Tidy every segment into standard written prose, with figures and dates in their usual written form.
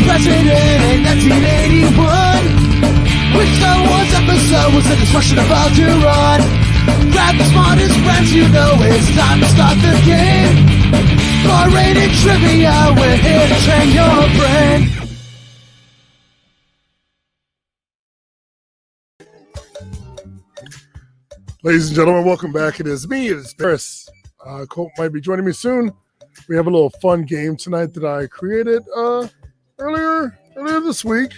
president in 1981. Which Star Wars episode was the destruction about to run? Grab the smartest friends, you know it's time to start the game. R-rated trivia, we're here to train your brain. Ladies and gentlemen, welcome back. It is me, it is Barris. Colt might be joining me soon. We have a little fun game tonight that I created earlier this week.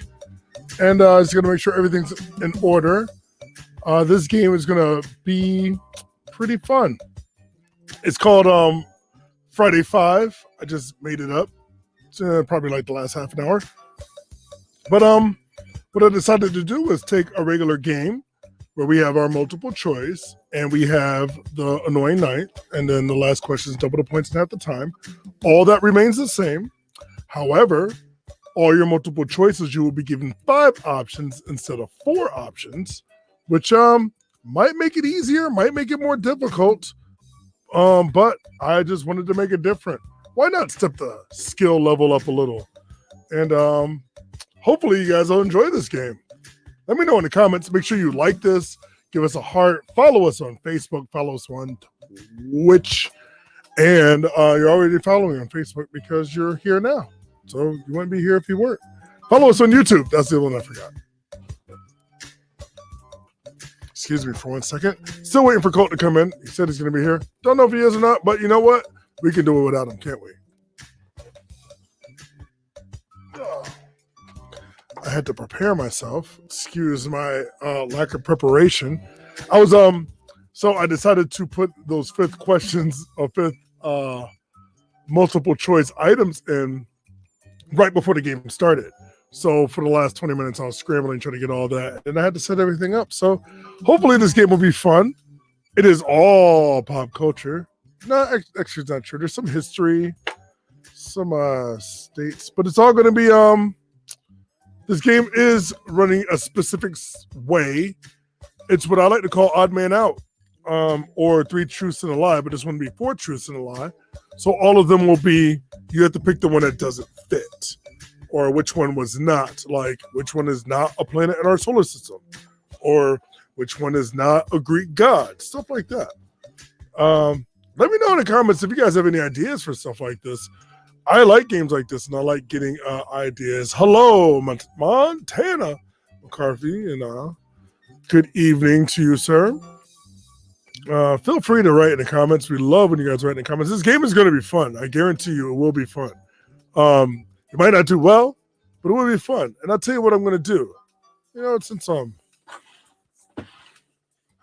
And just going to make sure everything's in order. This game is going to be pretty fun. It's called Friday 5. I just made it up. It's probably like the last half an hour. But what I decided to do was take a regular game where we have our multiple choice and we have the annoying night, and then the last question is double the points and half the time. All that remains the same. However, all your multiple choices, you will be given 5 options instead of 4 options, which might make it easier, might make it more difficult. But I just wanted to make it different. Why not step the skill level up a little? And hopefully you guys will enjoy this game. Let me know in the comments. Make sure you like this. Give us a heart. Follow us on Facebook. Follow us on Twitch. And you're already following on Facebook because you're here now. So you wouldn't be here if you weren't. Follow us on YouTube. That's the one I forgot. Excuse me for 1 second. Still waiting for Colt to come in. He said he's going to be here. Don't know if he is or not, but you know what? We can do it without him, can't we? I had to prepare myself. Excuse my lack of preparation. I was so I decided to put those 5th questions or 5th multiple choice items in right before the game started. So for the last 20 minutes, I was scrambling trying to get all that, and I had to set everything up. So hopefully this game will be fun. It is all pop culture. No, actually, it's not true. There's some history, some states, but it's all going to be this game is running a specific way. It's what I like to call odd man out, or 3 truths and a lie, but this one will be 4 truths and a lie. So all of them will be, you have to pick the one that doesn't fit, or which one was not, like which one is not a planet in our solar system, or which one is not a Greek god, stuff like that. Let me know in the comments if you guys have any ideas for stuff like this. I like games like this, and I like getting ideas. Hello, Montana McCarthy, and good evening to you, sir. Feel free to write in the comments. We love when you guys write in the comments. This game is going to be fun. I guarantee you it will be fun. You might not do well, but it will be fun. And I'll tell you what I'm going to do. You know, since how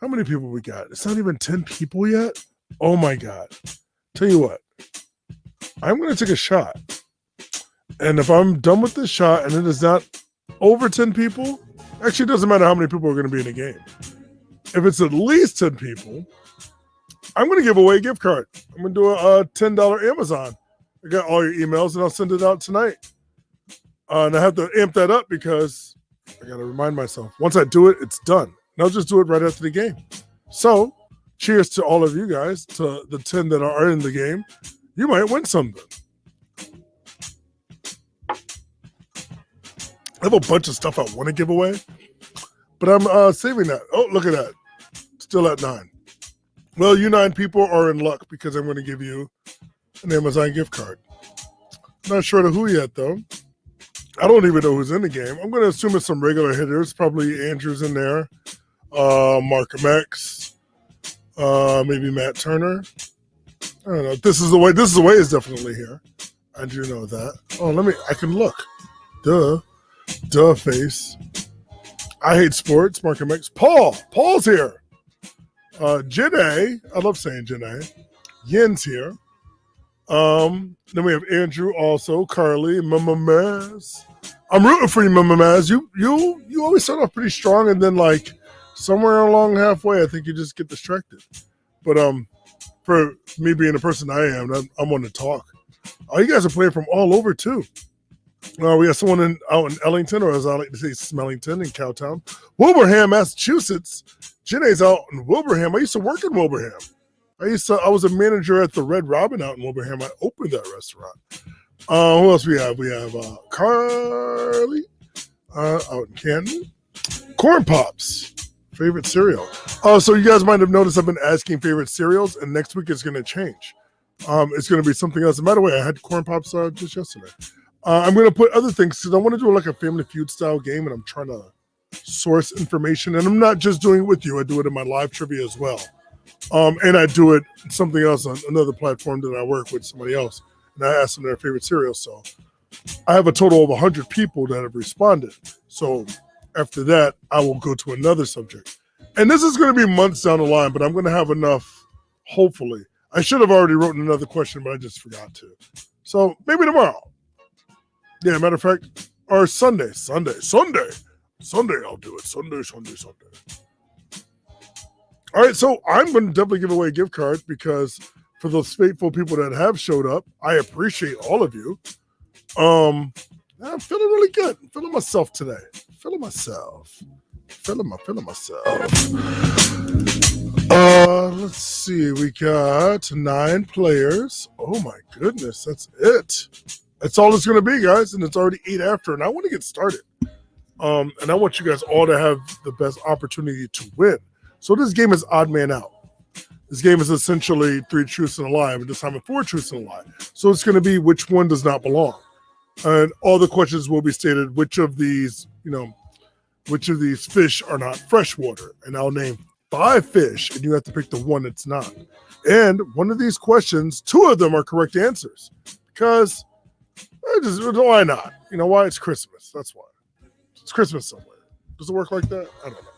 many people we got? It's not even 10 people yet. Oh my God. Tell you what. I'm going to take a shot. And if I'm done with this shot and it is not over 10 people, actually, it doesn't matter how many people are going to be in the game. If it's at least 10 people, I'm going to give away a gift card. I'm going to do a $10 Amazon. I got all your emails, and I'll send it out tonight. And I have to amp that up because I got to remind myself. Once I do it, it's done. And I'll just do it right after the game. So, cheers to all of you guys, to the 10 that are in the game. You might win something. I have a bunch of stuff I want to give away, but I'm saving that. Oh, look at that. Still at 9. Well, you 9 people are in luck because I'm going to give you an Amazon gift card. Not sure to who yet, though. I don't even know who's in the game. I'm going to assume it's some regular hitters. Probably Andrew's in there. Markham X. Maybe Matt Turner. I don't know. This is the way is definitely here. I do know that. Oh, I can look. Duh face. I hate sports. Markham X. Paul's here. Janae. I love saying Janae. Yin's here. Then we have Andrew also. Carly. Mama Maz. I'm rooting for you, Mama Maz. You always start off pretty strong, and then like somewhere along halfway, I think you just get distracted. But for me being the person I am, I'm on to talk. You guys are playing from all over too. We have someone out in Ellington, or as I like to say, Smellington in Cowtown. Wilbraham, Massachusetts. Jenny's out in Wilbraham. I used to work in Wilbraham. I was a manager at the Red Robin out in Wilbraham. I opened that restaurant. Who else we have? We have Carly out in Canton. Corn Pops, favorite cereal. So you guys might have noticed I've been asking favorite cereals, and next week it's going to change. It's going to be something else. And by the way, I had Corn Pops just yesterday. I'm going to put other things because I want to do like a Family Feud style game, and I'm trying to source information. And I'm not just doing it with you. I do it in my live trivia as well. And I do it something else on another platform that I work with somebody else. And I ask them their favorite cereal. So I have a total of 100 people that have responded. So after that, I will go to another subject. And this is going to be months down the line, but I'm going to have enough, hopefully. I should have already written another question, but I just forgot to. So maybe tomorrow. Yeah, matter of fact, or Sunday, I'll do it. Sunday. All right, so I'm going to definitely give away a gift card because for those faithful people that have showed up, I appreciate all of you. I'm feeling really good. I'm feeling myself today. Feeling myself. Let's see. We got 9 players. Oh my goodness, that's it. That's all it's going to be, guys, and it's already 8 after, and I want to get started. And I want you guys all to have the best opportunity to win. So this game is odd man out. This game is essentially 3 truths and a lie, but this time it's 4 truths and a lie. So it's going to be which one does not belong. And all the questions will be stated which of these fish are not freshwater. And I'll name 5 fish, and you have to pick the one that's not. And one of these questions, 2 of them are correct answers. Because, why not? You know why? It's Christmas. That's why. It's Christmas somewhere. Does it work like that? I don't know.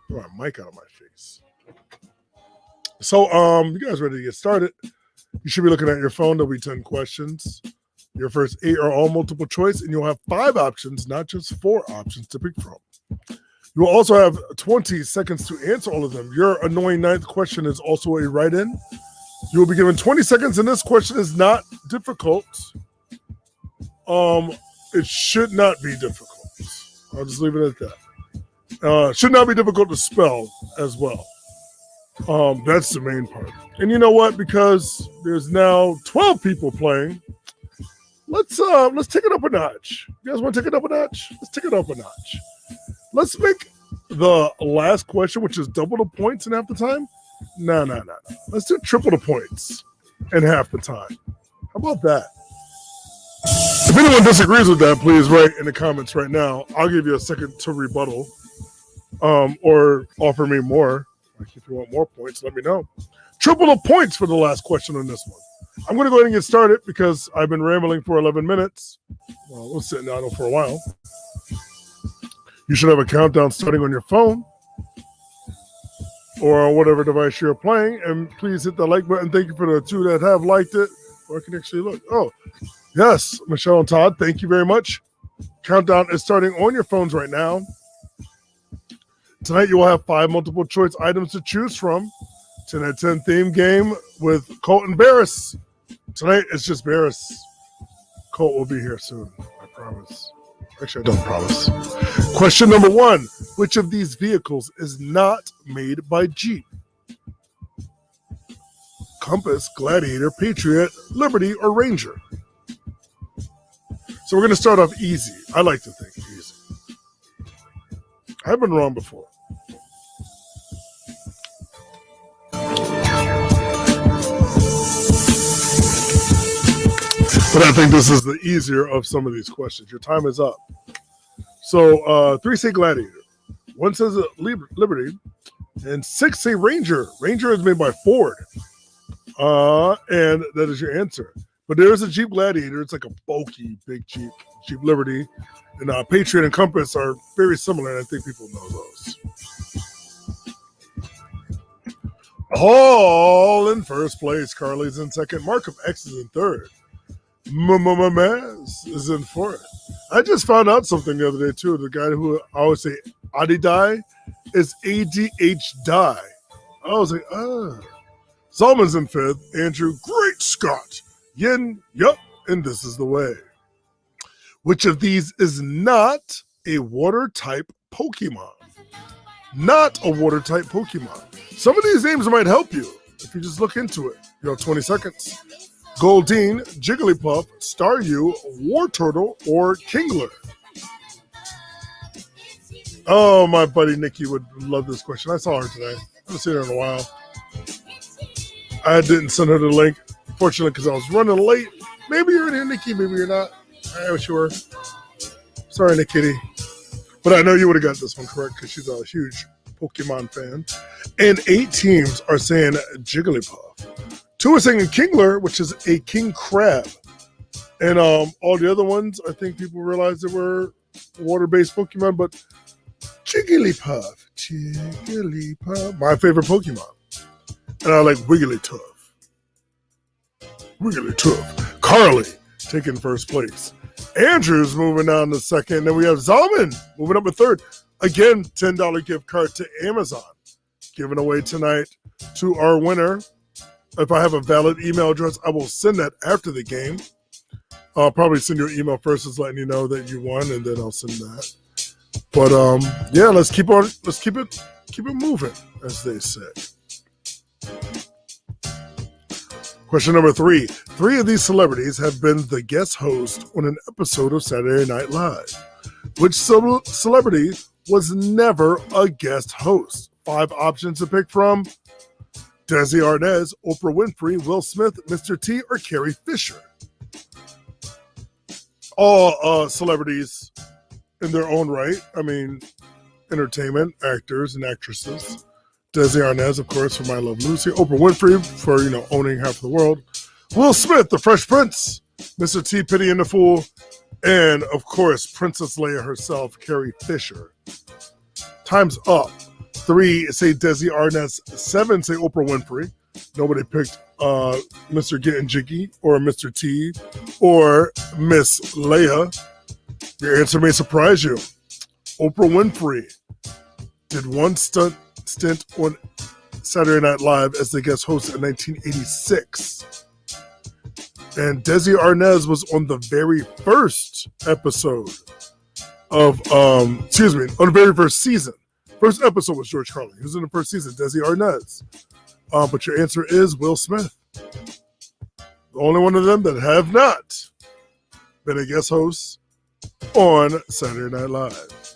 Get my mic out of my face. So, you guys ready to get started? You should be looking at your phone. There'll be 10 questions. Your first 8 are all multiple choice, and you'll have 5 options, not just 4 options to pick from. You will also have 20 seconds to answer all of them. Your annoying 9th question is also a write-in. You will be given 20 seconds, and this question is not difficult. It should not be difficult. I'll just leave it at that. Should not be difficult to spell as well. That's the main part. And you know what? Because there's now 12 people playing, let's take it up a notch. You guys want to take it up a notch? Let's take it up a notch. Let's make the last question, which is double the points in half the time. No. Let's do triple the points in half the time. How about that? If anyone disagrees with that, please write in the comments right now. I'll give you a second to rebuttal, or offer me more. Like if you want more points, let me know. Triple the points for the last question on this one. I'm going to go ahead and get started because I've been rambling for 11 minutes. Well, we're sitting idle for a while. You should have a countdown starting on your phone or on whatever device you're playing. And please hit the like button. Thank you for the 2 that have liked it. Or I can actually look. Oh, yes, Michelle and Todd, thank you very much. Countdown is starting on your phones right now. Tonight you will have 5 multiple choice items to choose from. 10 at 10 theme game with Colt and Barris. Tonight it's just Barris. Colt will be here soon, I promise. Actually, I don't promise. Question number 1. Which of these vehicles is not made by Jeep? Compass, Gladiator, Patriot, Liberty, or Ranger? So we're going to start off easy. I like to think easy. I've been wrong before. But I think this is the easier of some of these questions. Your time is up. So 3 say Gladiator, 1 says Liberty, and 6 say Ranger. Ranger is made by Ford. And that is your answer. But there is a Jeep Gladiator. It's like a bulky, big Jeep. Jeep Liberty. And Patriot and Compass are very similar, and I think people know those. Paul in first place. Carly's in second. Mark of X is in third. Maz is in fourth. I just found out something the other day, too. The guy who I always say Adidai is ADH Die. I was like, Salmon's in fifth. Andrew, Great Scott. Yin, yup, and this is the way. Which of these is not a water-type Pokemon? Not a water-type Pokemon. Some of these names might help you if you just look into it. You have 20 seconds. Goldeen, Jigglypuff, Staryu, Wartortle, or Kingler? Oh, my buddy Nikki would love this question. I saw her today. I haven't seen her in a while. I didn't send her the link, fortunately, because I was running late. Maybe you're in here, Nikki. Maybe you're not. I'm sure. Sorry, Nick Kitty. But I know you would have got this one correct because she's a huge Pokemon fan. And 8 teams are saying Jigglypuff. 2 are saying Kingler, which is a king crab. And all the other ones, I think people realized they were water-based Pokemon, but Jigglypuff. My favorite Pokemon. And I like Wigglytuff. Carly taking first place. Andrew's moving down to second. Then we have Zalman moving up to third. Again, $10 gift card to Amazon. Given away tonight to our winner. If I have a valid email address, I will send that after the game. I'll probably send you an email first, just letting you know that you won, and then I'll send that. But yeah, let's keep it moving, as they say. Question number 3. 3 of these celebrities have been the guest host on an episode of Saturday Night Live. Which celebrity was never a guest host? 5 options to pick from: Desi Arnaz, Oprah Winfrey, Will Smith, Mr. T, or Carrie Fisher. All celebrities in their own right. I mean, entertainment, actors and actresses. Desi Arnaz, of course, for My Love Lucy. Oprah Winfrey for, owning half of the world. Will Smith, the Fresh Prince. Mr. T, Pity and the Fool. And, of course, Princess Leia herself, Carrie Fisher. Time's up. 3 say Desi Arnaz. 7 say Oprah Winfrey. Nobody picked Mr. Getting Jiggy or Mr. T or Miss Leia. Your answer may surprise you. Oprah Winfrey did one stint on Saturday Night Live as the guest host in 1986. And Desi Arnaz was on the very first episode of, on the very first season. First episode was George Carlin. He was in the first season, Desi Arnaz. But your answer is Will Smith. The only one of them that have not been a guest host on Saturday Night Live.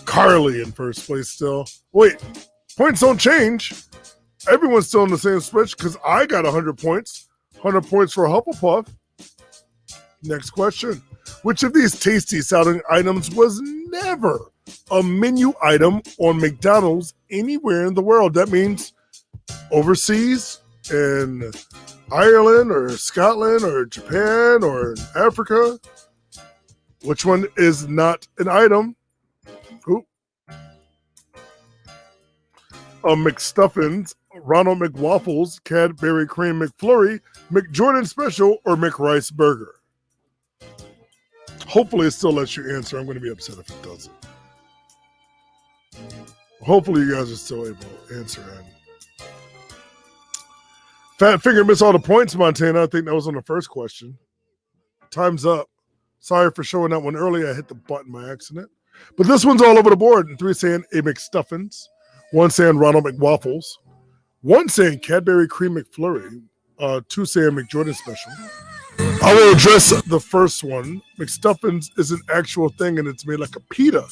Carly in first place still. Wait, points don't change. Everyone's still in the same switch because I got 100 points. 100 points for Hufflepuff. Next question. Which of these tasty sounding items was never a menu item on McDonald's anywhere in the world? That means overseas, in Ireland or Scotland or Japan or in Africa. Which one is not an item? Who? McStuffins, Ronald McWaffles, Cadbury Cream McFlurry, McJordan Special, or McRice Burger? Hopefully it still lets you answer. I'm going to be upset if it doesn't. Hopefully you guys are still able to answer. Fat Finger missed all the points, Montana. I think that was on the first question. Time's up. Sorry for showing that one early. I hit the button by accident. But this one's all over the board. And 3 saying a McStuffins. 1 saying Ronald McWaffles. 1 saying Cadbury Cream McFlurry. 2 saying McJordan Special. I will address the first one. McStuffins is an actual thing, and it's made like a pita.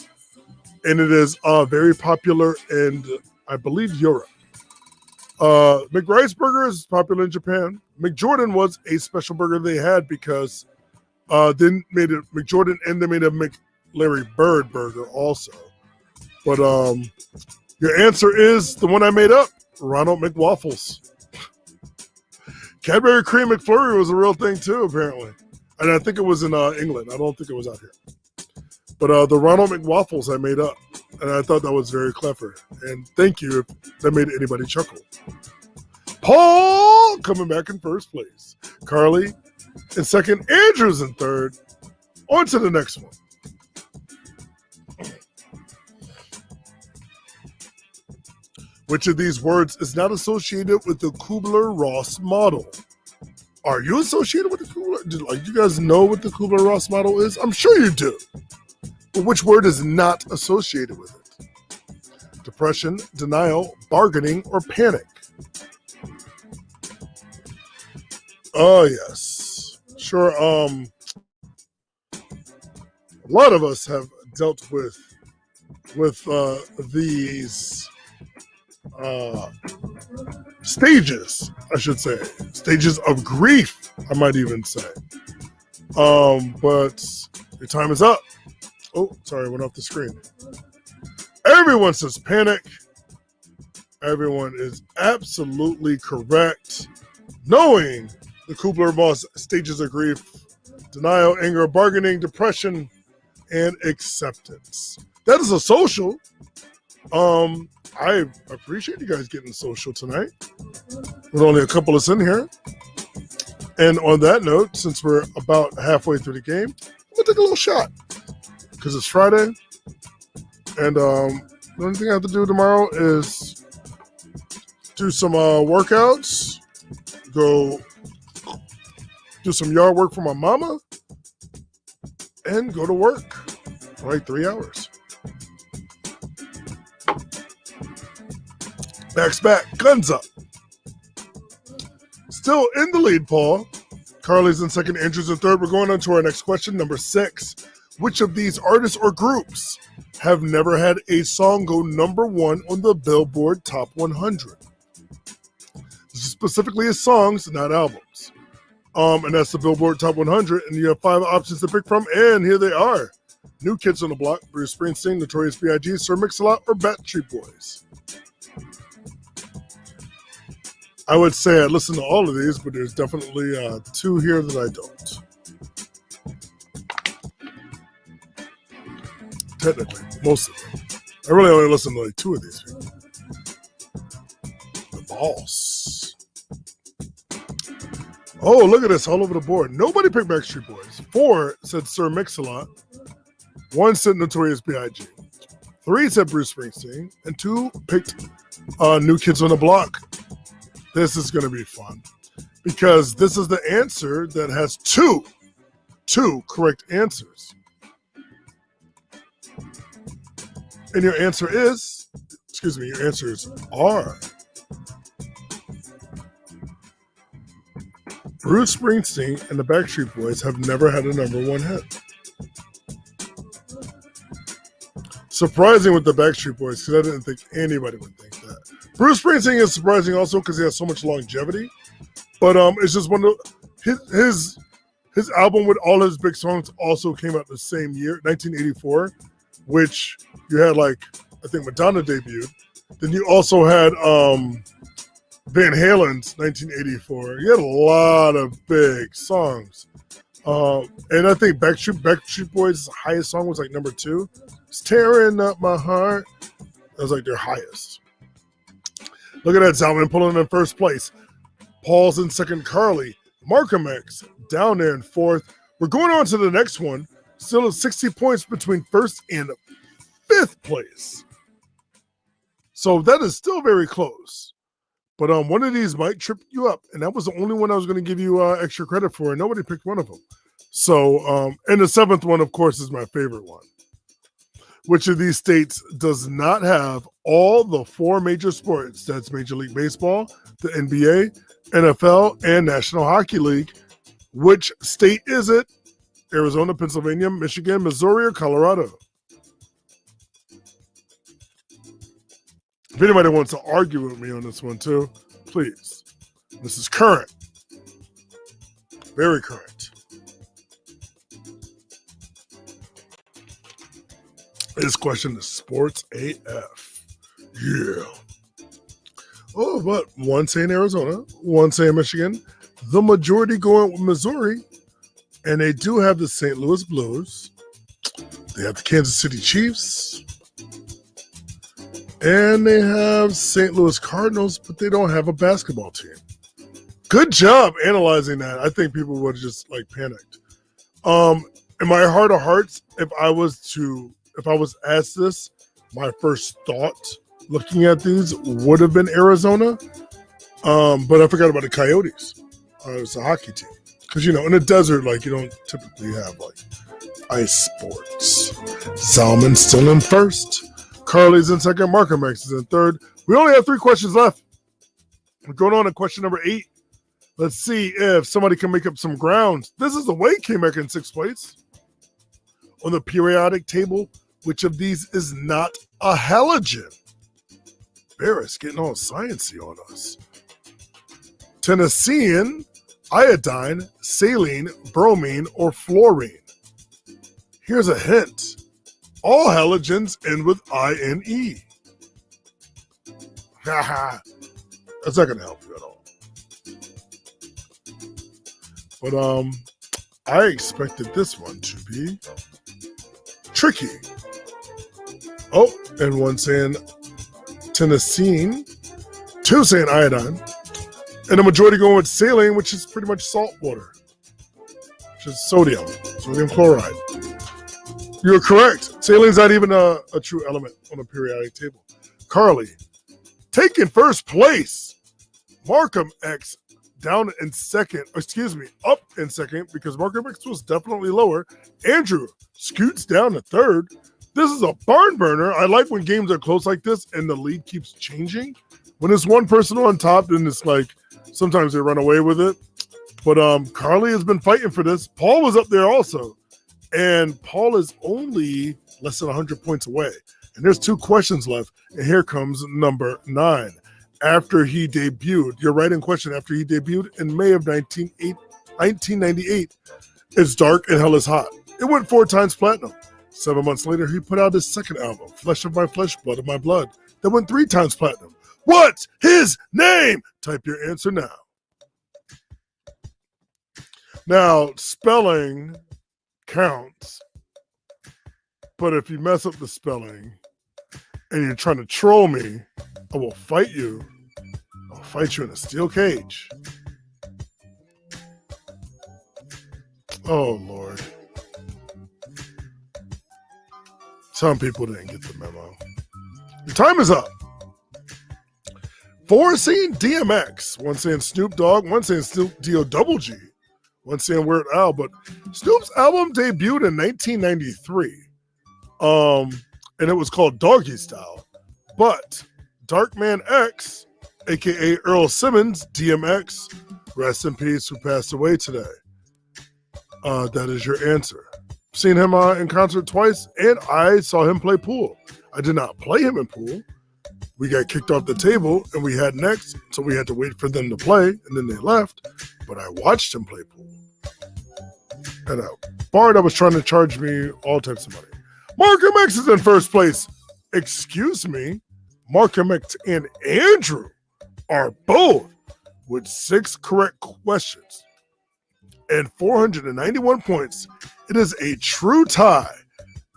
And it is very popular in, I believe, Europe. McRice Burger is popular in Japan. McJordan was a special burger they had because then made it McJordan, and they made a McLarry Bird burger also. But your answer is the one I made up, Ronald McWaffles. Cadbury Cream McFlurry was a real thing too, apparently. And I think it was in England. I don't think it was out here. But the Ronald McWaffles I made up. And I thought that was very clever. And thank you if that made anybody chuckle. Paul coming back in first place. Carly in second. Andrew's in third. On to the next one. Which of these words is not associated with the Kubler-Ross model? Are you associated with the Kubler? Like, you guys know what the Kubler-Ross model is? I'm sure you do. But which word is not associated with it? Depression, denial, bargaining, or panic? Oh yes, sure. A lot of us have dealt with these stages, I should say, stages of grief. I might even say. But your time is up. Oh, sorry, I went off the screen. Everyone says panic. Everyone is absolutely correct. Knowing the Kubler-Ross stages of grief: denial, anger, bargaining, depression, and acceptance. That is a social. I appreciate you guys getting social tonight. With only a couple of us in here. And on that note, since we're about halfway through the game, I'm gonna take a little shot because it's Friday, and the only thing I have to do tomorrow is do some workouts, go do some yard work for my mama, and go to work for like 3 hours. Back's back, guns up. Still in the lead, Paul. Carly's in second, Andrew's in third. We're going on to our next question, number 6. Which of these artists or groups have never had a song go number 1 on the Billboard Top 100? This is specifically as songs, not albums. And that's the Billboard Top 100, and you have 5 options to pick from, and here they are. New Kids on the Block, Bruce Springsteen, Notorious B.I.G., Sir Mix-a-Lot, or Backstreet Boys? I would say I listen to all of these, but there's definitely 2 here that I don't. Technically, most of them. I really only listen to like 2 of these people. The Boss. Oh, look at this all over the board. Nobody picked Backstreet Boys. 4 said Sir Mix-a-Lot. 1 said Notorious B.I.G. 3 said Bruce Springsteen. And 2 picked New Kids on the Block. This is going to be fun because this is the answer that has two correct answers. And your answers are Bruce Springsteen and the Backstreet Boys have never had a number 1 hit. Surprising with the Backstreet Boys because I didn't think anybody would think that. Bruce Springsteen is surprising also because he has so much longevity, but it's just one of his album with all his big songs also came out the same year, 1984, which you had like I think Madonna debuted. Then you also had Van Halen's 1984. You had a lot of big songs, and I think Backstreet Boys' highest song was like number 2. It's tearing up my heart. That was like their highest. Look at that, Zalman pulling in first place. Paul's in second, Carly. Markham X down there in 4th. We're going on to the next one. Still at 60 points between 1st and 5th place. So that is still very close. But one of these might trip you up. And that was the only one I was going to give you extra credit for. And nobody picked one of them. So, and the 7th one, of course, is my favorite one. Which of these states does not have all the 4 major sports? That's Major League Baseball, the NBA, NFL, and National Hockey League. Which state is it? Arizona, Pennsylvania, Michigan, Missouri, or Colorado? If anybody wants to argue with me on this one too, please. This is current. Very current. This question is sports AF. Yeah. Oh, but 1 saying Arizona, 1 saying Michigan. The majority going with Missouri. And they do have the St. Louis Blues. They have the Kansas City Chiefs. And they have St. Louis Cardinals, but they don't have a basketball team. Good job analyzing that. I think people would have just like panicked. In my heart of hearts, if I was asked this, my first thought looking at these would have been Arizona. But I forgot about the Coyotes. It's a hockey team. Because, you know, in the desert, like, you don't typically have, like, ice sports. Zalman's still in first. Carly's in second. Markham X is in third. We only have 3 questions left. We're going on to question number 8. Let's see if somebody can make up some ground. This is the way came back in 6th place. On the periodic table, which of these is not a halogen? Barris getting all sciencey on us. Tennessean, iodine, saline, bromine, or fluorine. Here's a hint. All halogens end with INE. Haha. That's not going to help you at all. But I expected this one to be tricky. Oh, and one saying Tennessean, 2 saying iodine, and the majority going with saline, which is pretty much salt water, which is sodium chloride. You're correct. Saline's not even a true element on the periodic table. Carly, taking first place. Markham X down in second, up in second, because Markham X was definitely lower. Andrew scoots down to third. This is a barn burner. I like when games are close like this and the lead keeps changing. When there's one person on top, then it's like sometimes they run away with it. But Carly has been fighting for this. Paul was up there also. And Paul is only less than 100 points away. And there's 2 questions left. And here comes number 9. After he debuted, your writing question, after he debuted in May of 1998, It's Dark and Hell is Hot. It went 4 times platinum. 7 months later, he put out his second album, Flesh of My Flesh, Blood of My Blood, that went 3 times platinum. What's his name? Type your answer now. Now, spelling counts, but if you mess up the spelling and you're trying to troll me, I will fight you. I'll fight you in a steel cage. Oh, Lord. Some people didn't get the memo. Your time is up. 4 saying DMX, 1 saying Snoop Dogg, 1 saying Snoop D-O-double-G, 1 saying Weird Al, but Snoop's album debuted in 1993, and it was called Doggy Style, but Darkman X, a.k.a. Earl Simmons, DMX, rest in peace, who passed away today. That is your answer. Seen him in concert twice, and I saw him play pool. I did not play him in pool. We got kicked off the table, and we had next, so we had to wait for them to play, and then they left. But I watched him play pool. And a bar that was trying to charge me all types of money. Markham X is in first place. Excuse me. Markham X and Andrew are both with 6 correct questions and 491 points. It is a true tie.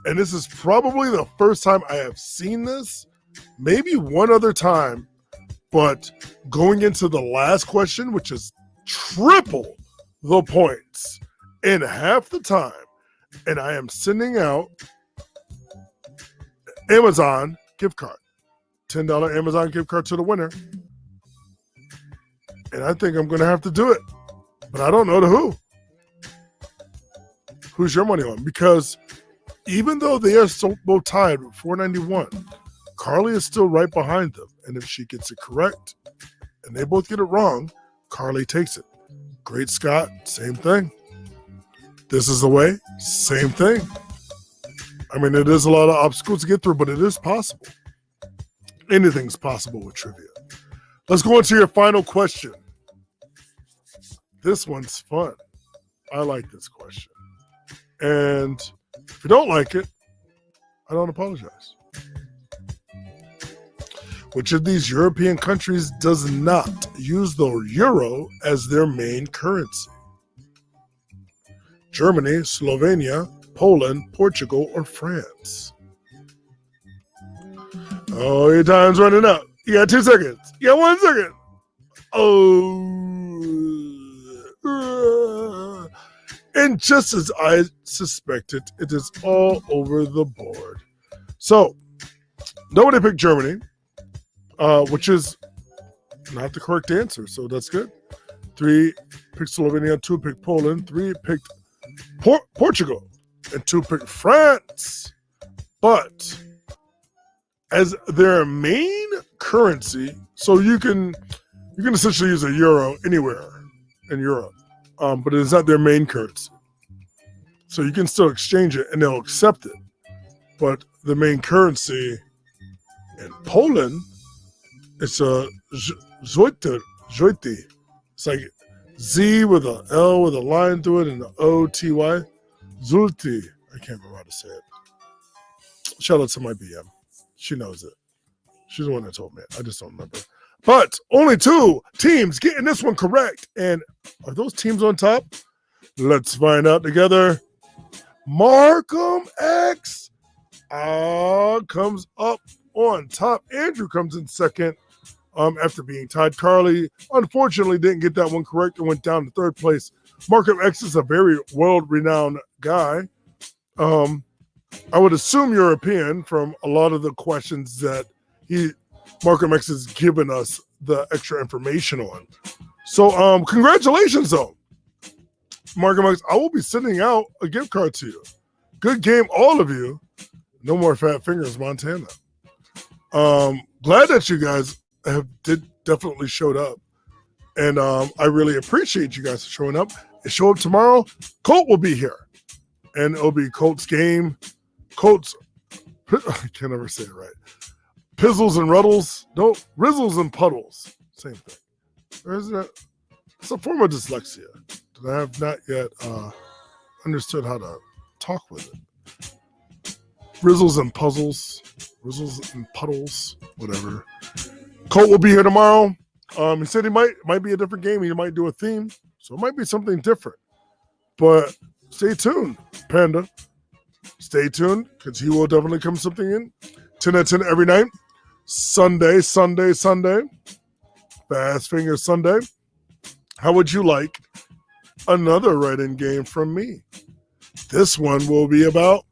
And this is probably the first time I have seen this. Maybe one other time, but going into the last question, which is triple the points in half the time, and I am sending out Amazon gift card, $10 Amazon gift card to the winner, and I think I'm going to have to do it, but I don't know to who. Who's your money on? Because even though they are so both tied with 491, Carly is still right behind them. And if she gets it correct and they both get it wrong, Carly takes it. Great Scott, same thing. This is the way, same thing. I mean, it is a lot of obstacles to get through, but it is possible. Anything's possible with trivia. Let's go into your final question. This one's fun. I like this question. And if you don't like it, I don't apologize. Which of these European countries does not use the euro as their main currency? Germany, Slovenia, Poland, Portugal, or France? Oh, your time's running out. You got 2 seconds. You got 1 second. Oh. And just as I suspected, it is all over the board. So, nobody picked Germany. Which is not the correct answer, so that's good. 3 picked Slovenia, 2 picked Poland, 3 picked Portugal, and 2 picked France. But as their main currency, so you can essentially use a euro anywhere in Europe, but it is not their main currency. So you can still exchange it and they'll accept it. But the main currency in Poland, it's a zloty. It's like Z with a L with a line through it and an O-T-Y. Zloty. I can't remember how to say it. Shout out to my BM. She knows it. She's the one that told me it. I just don't remember. But only 2 teams getting this one correct. And are those teams on top? Let's find out together. Markham X comes up on top. Andrew comes in second after being tied. Carly, unfortunately, didn't get that one correct and went down to third place. Markham X is a very world-renowned guy. I would assume European from a lot of the questions that Markham X has given us the extra information on. So congratulations, though. Markham X, I will be sending out a gift card to you. Good game, all of you. No more fat fingers, Montana. Glad that you guys definitely showed up. And I really appreciate you guys showing up. And show up tomorrow. Colt will be here. And it'll be Colt's game. Colt's, I can never say it right. Pizzles and Ruddles. No, Rizzles and Puddles. Same thing. Or is that? It's a form of dyslexia that I have not yet understood how to talk with it. Rizzles and Puzzles. Rizzles and Puddles. Whatever. Colt will be here tomorrow. He said he might be a different game. He might do a theme. So it might be something different. But stay tuned, Panda. Stay tuned, because he will definitely come something in. 10 at 10 every night. Sunday. Fast Finger Sunday. How would you like another write-in game from me? This one will be about...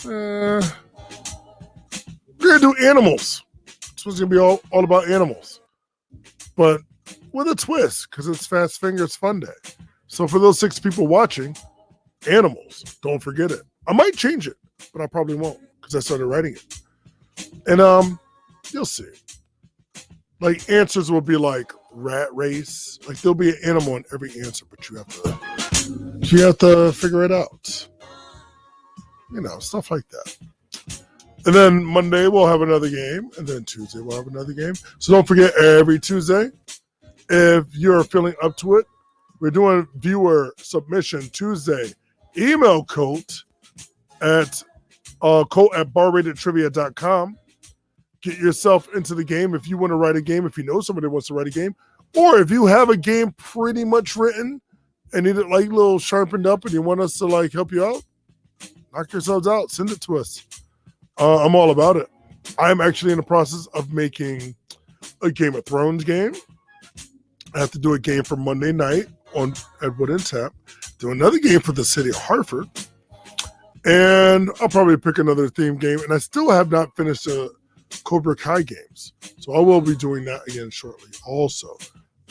we're going to do animals. This one's going to be all about animals. But with a twist, because it's Fast Fingers Fun Day. So for those 6 people watching, animals, don't forget it. I might change it, but I probably won't, because I started writing it. And you'll see. Like, answers will be like rat race. Like, there'll be an animal in every answer, but you have to figure it out. You know, stuff like that. And then Monday we'll have another game, and then Tuesday we'll have another game. So don't forget, every Tuesday, if you're feeling up to it, we're doing viewer submission Tuesday. Email Colt at colt@barratedtrivia.com. Get yourself into the game if you want to write a game, if you know somebody wants to write a game, or if you have a game pretty much written and need it like a little sharpened up and you want us to like help you out, knock yourselves out. Send it to us. I'm all about it. I'm actually in the process of making a Game of Thrones game. I have to do a game for Monday night at Wood and Tap. Do another game for the city of Hartford. And I'll probably pick another theme game. And I still have not finished the Cobra Kai games. So I will be doing that again shortly. Also,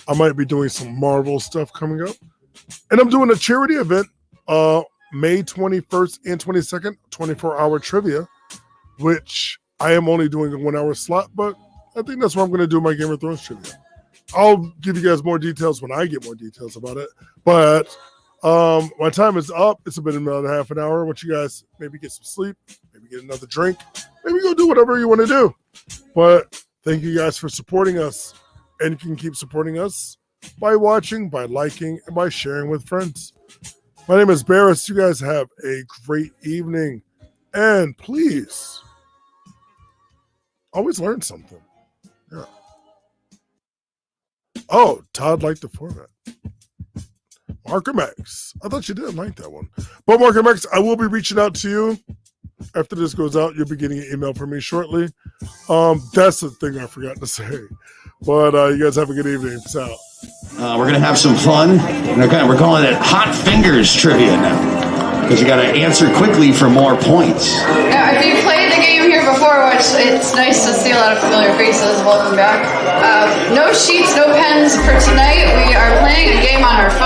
I might be doing some Marvel stuff coming up. And I'm doing a charity event May 21st and 22nd, 24-hour trivia, which I am only doing a 1-hour slot, but I think that's where I'm going to do my Game of Thrones trivia. I'll give you guys more details when I get more details about it. But my time is up. It's been about half an hour. I want you guys maybe get some sleep, maybe get another drink, maybe go do whatever you want to do. But thank you guys for supporting us. And you can keep supporting us by watching, by liking, and by sharing with friends. My name is Barris. You guys have a great evening. And please, always learn something. Yeah. Oh, Todd liked the format. Markham X. I thought you didn't like that one. But Markham X, I will be reaching out to you. After this goes out, you'll be getting an email from me shortly. That's the thing I forgot to say. But you guys have a good evening. Peace out. We're going to have some fun. We're calling it Hot Fingers Trivia now. Because you got to answer quickly for more points. Now, if you played the game here before, which it's nice to see a lot of familiar faces, welcome back. No sheets, no pens for tonight. We are playing a game on our phone.